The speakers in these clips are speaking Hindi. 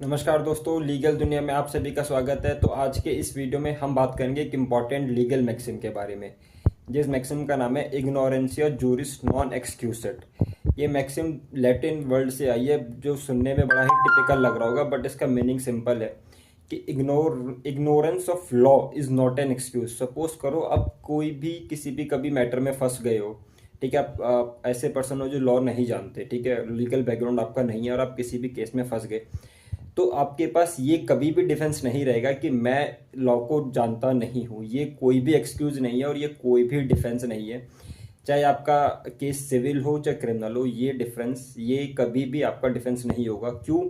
नमस्कार दोस्तों, लीगल दुनिया में आप सभी का स्वागत है। तो आज के इस वीडियो में हम बात करेंगे एक इम्पॉर्टेंट लीगल मैक्सिम के बारे में, जिस मैक्सिम का नाम है इग्नोरेंसिया जूरिस नॉन एक्सक्यूसेट। ये मैक्सिम लैटिन वर्ड से आई है, जो सुनने में बड़ा ही टिपिकल लग रहा होगा, बट इसका मीनिंग सिंपल है कि ignorance of law is not an excuse. Suppose करो अब कोई भी किसी भी कभी मैटर में फंस गए हो, ठीक है। आप ऐसे पर्सन हो जो लॉ नहीं जानते, ठीक है, लीगल बैकग्राउंड आपका नहीं है और आप किसी भी केस में फंस गए, तो आपके पास ये कभी भी डिफेंस नहीं रहेगा कि मैं लॉ को जानता नहीं हूँ। ये कोई भी एक्सक्यूज नहीं है और ये कोई भी डिफेंस नहीं है। चाहे आपका केस सिविल हो चाहे क्रिमिनल हो, ये कभी भी आपका डिफेंस नहीं होगा। क्यों?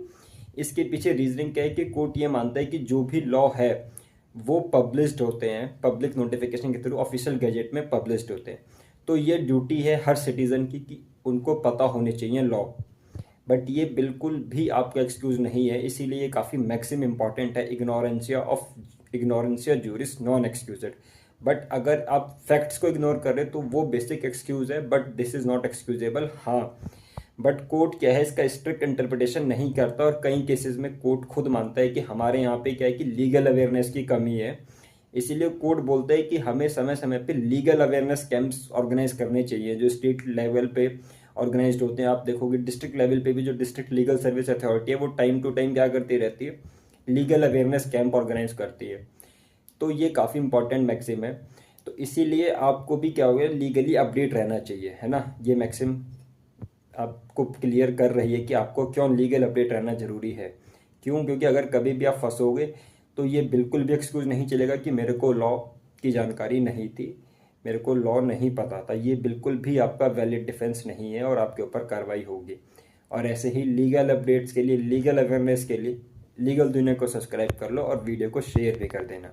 इसके पीछे रीजनिंग क्या है कि कोर्ट ये मानता है कि जो भी लॉ है वो पब्लिश्ड होते हैं, पब्लिक नोटिफिकेशन के थ्रू ऑफिशियल गैजेट में पब्लिश्ड होते हैं। तो ये ड्यूटी है हर सिटीज़न की कि उनको पता होने चाहिए लॉ। बट ये बिल्कुल भी आपका एक्सक्यूज़ नहीं है, इसीलिए ये काफ़ी मैक्सिम इंपॉर्टेंट है, इग्नोरेंसिया जूरिस नॉन एक्सक्यूजेड। बट अगर आप फैक्ट्स को इग्नोर करें तो वो बेसिक एक्सक्यूज़ है, but this is not excusable. हाँ, बट कोर्ट क्या है, इसका स्ट्रिक्ट इंटरप्रिटेशन नहीं करता और कई केसेस में कोर्ट खुद मानता है कि हमारे यहाँ पे क्या है कि लीगल अवेयरनेस की कमी है। इसीलिए कोर्ट बोलता है कि हमें समय समय पे लीगल अवेयरनेस कैंप्स ऑर्गेनाइज करने चाहिए, जो स्टेट लेवल पे ऑर्गेनाइज्ड होते हैं। आप देखोगे डिस्ट्रिक्ट लेवल पे भी जो डिस्ट्रिक्ट लीगल सर्विस अथॉरिटी है वो टाइम टू टाइम क्या करती रहती है, लीगल अवेयरनेस कैंप ऑर्गेनाइज करती है। तो ये काफ़ी इंपॉर्टेंट मैक्सिम है। तो इसीलिए आपको भी क्या हो गया, लीगली अपडेट रहना चाहिए, है ना। ये मैक्सिम आपको क्लियर कर रही है कि आपको क्यों लीगल अपडेट रहना ज़रूरी है। क्यों? क्योंकि अगर कभी भी आप फंसोगे तो ये बिल्कुल भी एक्सक्यूज़ नहीं चलेगा कि मेरे को लॉ की जानकारी नहीं थी, मेरे को लॉ नहीं पता था। ये बिल्कुल भी आपका वैलिड डिफेंस नहीं है और आपके ऊपर कार्रवाई होगी। और ऐसे ही लीगल अपडेट्स के लिए, लीगल अवेयरनेस के लिए लीगल दुनिया को सब्सक्राइब कर लो और वीडियो को शेयर भी कर देना।